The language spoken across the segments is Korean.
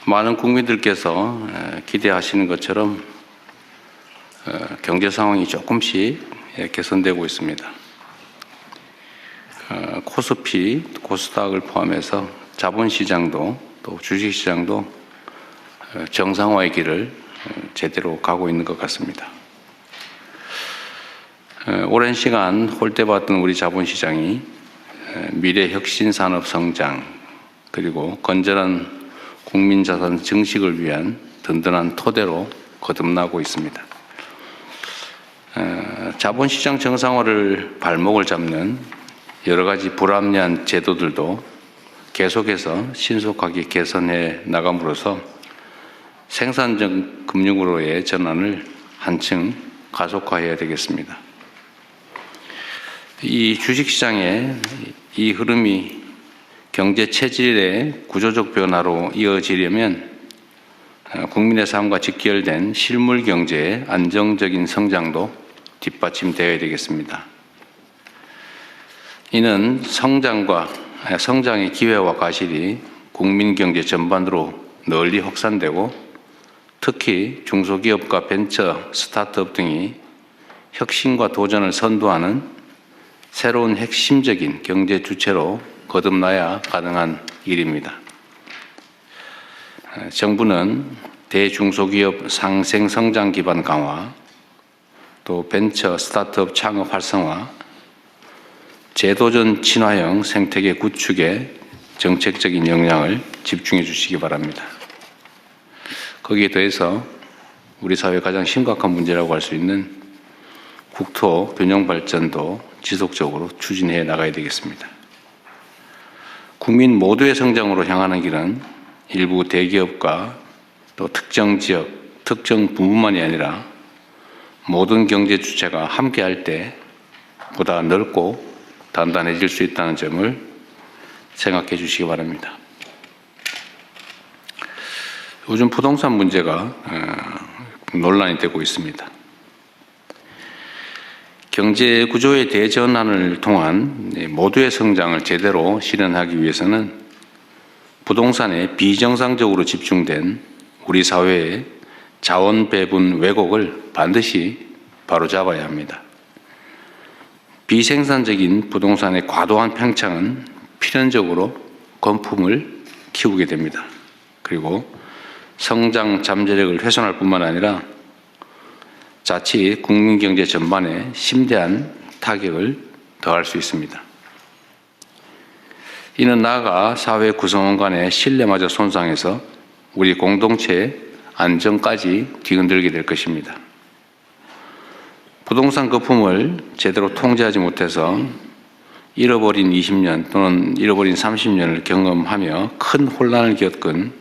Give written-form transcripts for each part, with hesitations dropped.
많은 국민들께서 기대하시는 것처럼 경제 상황이 조금씩 개선되고 있습니다. 코스피, 코스닥을 포함해서 자본시장도 또 주식시장도 정상화의 길을 제대로 가고 있는 것 같습니다. 오랜 시간 홀대받던 우리 자본시장이 미래 혁신 산업 성장 그리고 건전한 국민자산 증식을 위한 든든한 토대로 거듭나고 있습니다. 자본시장 정상화를 발목을 잡는 여러 가지 불합리한 제도들도 계속해서 신속하게 개선해 나감으로써 생산적 금융으로의 전환을 한층 가속화해야 되겠습니다. 이 주식시장의 이 흐름이 경제 체질의 구조적 변화로 이어지려면 국민의 삶과 직결된 실물 경제의 안정적인 성장도 뒷받침되어야 되겠습니다. 이는 성장의 기회와 과실이 국민 경제 전반으로 널리 확산되고 특히 중소기업과 벤처, 스타트업 등이 혁신과 도전을 선도하는 새로운 핵심적인 경제 주체로 거듭나야 가능한 일입니다. 정부는 대중소기업 상생성장 기반 강화, 또 벤처 스타트업 창업 활성화, 제도전 친화형 생태계 구축에 정책적인 역량을 집중해 주시기 바랍니다. 거기에 더해서 우리 사회의 가장 심각한 문제라고 할 수 있는 국토 균형 발전도 지속적으로 추진해 나가야 되겠습니다. 국민 모두의 성장으로 향하는 길은 일부 대기업과 또 특정 지역, 특정 부문만이 아니라 모든 경제 주체가 함께할 때 보다 넓고 단단해질 수 있다는 점을 생각해 주시기 바랍니다. 요즘 부동산 문제가 논란이 되고 있습니다. 경제 구조의 대전환을 통한 모두의 성장을 제대로 실현하기 위해서는 부동산에 비정상적으로 집중된 우리 사회의 자원 배분 왜곡을 반드시 바로잡아야 합니다. 비생산적인 부동산의 과도한 팽창은 필연적으로 건품을 키우게 됩니다. 그리고 성장 잠재력을 훼손할 뿐만 아니라 자칫 국민경제 전반에 심대한 타격을 더할 수 있습니다. 이는 나아가 사회 구성원 간의 신뢰마저 손상해서 우리 공동체의 안정까지 뒤흔들게 될 것입니다. 부동산 거품을 제대로 통제하지 못해서 잃어버린 20년 또는 잃어버린 30년을 경험하며 큰 혼란을 겪은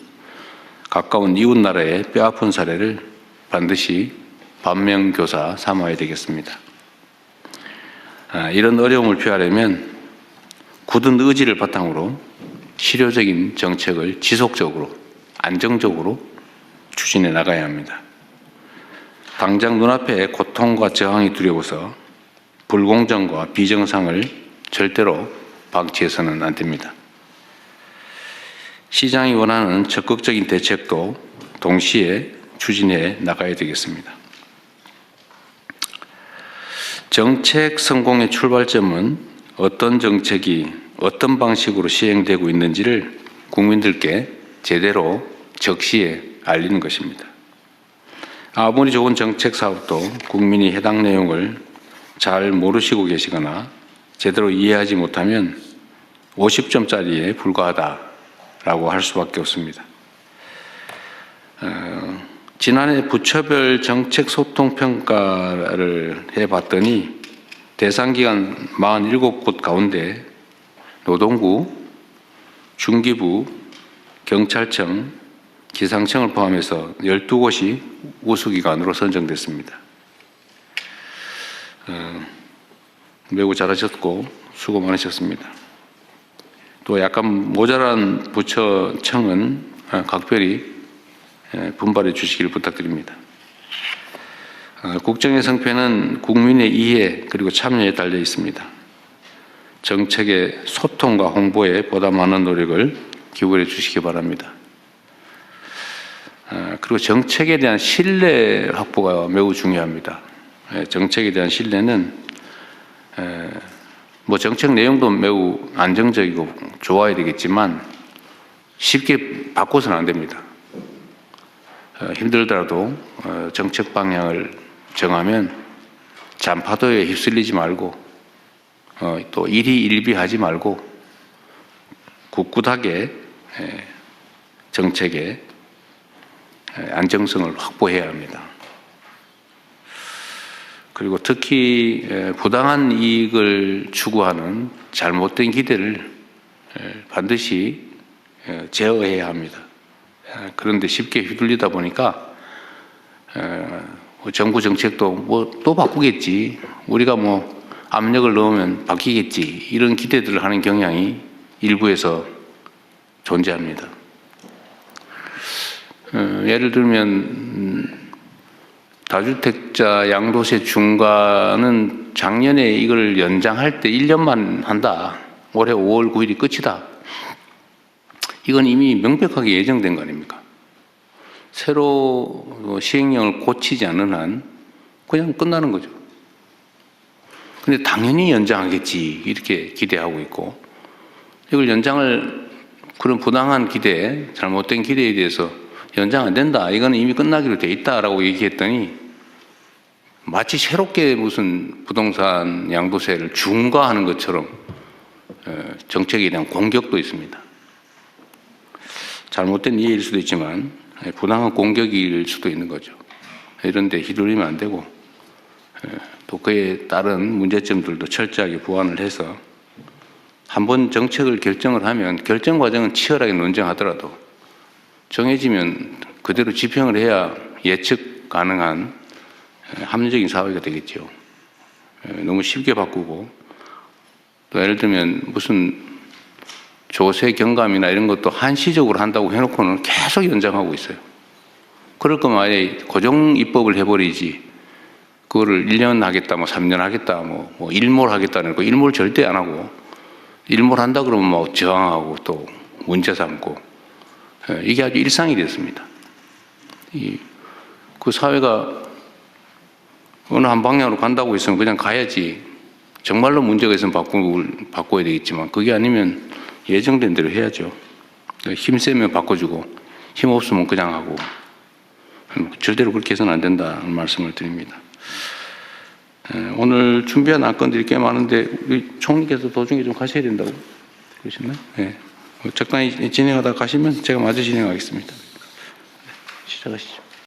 가까운 이웃나라의 뼈아픈 사례를 반드시 반면교사 삼아야 되겠습니다. 이런 어려움을 피하려면 굳은 의지를 바탕으로 실효적인 정책을 지속적으로 안정적으로 추진해 나가야 합니다. 당장 눈앞에 고통과 저항이 두려워서 불공정과 비정상을 절대로 방치해서는 안 됩니다. 시장이 원하는 적극적인 대책도 동시에 추진해 나가야 되겠습니다. 정책 성공의 출발점은 어떤 정책이 어떤 방식으로 시행되고 있는지를 국민들께 제대로 적시에 알리는 것입니다. 아무리 좋은 정책 사업도 국민이 해당 내용을 잘 모르시고 계시거나 제대로 이해하지 못하면 50점짜리에 불과하다라고 할 수밖에 없습니다. 지난해 부처별 정책 소통 평가를 해봤더니 대상기관 47곳 가운데 노동부, 중기부, 경찰청, 기상청을 포함해서 12곳이 우수기관으로 선정됐습니다. 매우 잘하셨고 수고 많으셨습니다. 또 약간 모자란 부처청은 각별히 분발해 주시기를 부탁드립니다. 국정의 성패는 국민의 이해 그리고 참여에 달려 있습니다. 정책의 소통과 홍보에 보다 많은 노력을 기울여 주시기 바랍니다. 그리고 정책에 대한 신뢰 확보가 매우 중요합니다. 정책에 대한 신뢰는 뭐 정책 내용도 매우 안정적이고 좋아야 되겠지만 쉽게 바꿔서는 안 됩니다. 힘들더라도 정책 방향을 정하면 잔파도에 휩쓸리지 말고 또 일희일비하지 말고 굳굳하게 정책에 안정성을 확보해야 합니다. 그리고 특히 부당한 이익을 추구하는 잘못된 기대를 반드시 제어해야 합니다. 그런데 쉽게 휘둘리다 보니까 정부 정책도 뭐 또 바꾸겠지, 우리가 뭐 압력을 넣으면 바뀌겠지, 이런 기대들을 하는 경향이 일부에서 존재합니다. 예를 들면 다주택자 양도세 중과는 작년에 이걸 연장할 때 1년만 한다, 올해 5월 9일이 끝이다, 이건 이미 명백하게 예정된 거 아닙니까? 새로 시행령을 고치지 않는 한 그냥 끝나는 거죠. 근데 당연히 연장하겠지 이렇게 기대하고 있고, 이걸 연장을, 그런 부당한 기대, 잘못된 기대에 대해서 연장 안 된다, 이거는 이미 끝나기로 돼 있다라고 얘기했더니 마치 새롭게 무슨 부동산 양도세를 중과하는 것처럼 정책에 대한 공격도 있습니다. 잘못된 이해일 수도 있지만 부당한 공격일 수도 있는 거죠. 이런 데 휘둘리면 안 되고, 또 그에 따른 문제점들도 철저하게 보완을 해서 한번 정책을 결정을 하면 결정 과정은 치열하게 논쟁하더라도 정해지면 그대로 집행을 해야 예측 가능한 합리적인 사회가 되겠죠. 너무 쉽게 바꾸고, 또 예를 들면 무슨 조세 경감이나 이런 것도 한시적으로 한다고 해놓고는 계속 연장하고 있어요. 그럴 거면 아예 고정 입법을 해버리지, 그거를 1년 하겠다, 뭐 3년 하겠다, 뭐 일몰 하겠다는 거, 일몰 절대 안 하고, 일몰 한다 그러면 뭐 저항하고 또 문제 삼고, 이게 아주 일상이 됐습니다. 그 사회가 어느 한 방향으로 간다고 했으면 그냥 가야지, 정말로 문제가 있으면 바꿔야 되겠지만 그게 아니면 예정된 대로 해야죠. 힘 세면 바꿔주고 힘 없으면 그냥 하고, 절대로 그렇게 해서는 안 된다는 말씀을 드립니다. 오늘 준비한 안건들이 꽤 많은데 우리 총리께서 도중에 좀 가셔야 된다고 그러셨나요? 네. 적당히 진행하다 가시면 제가 마저 진행하겠습니다. 시작하시죠.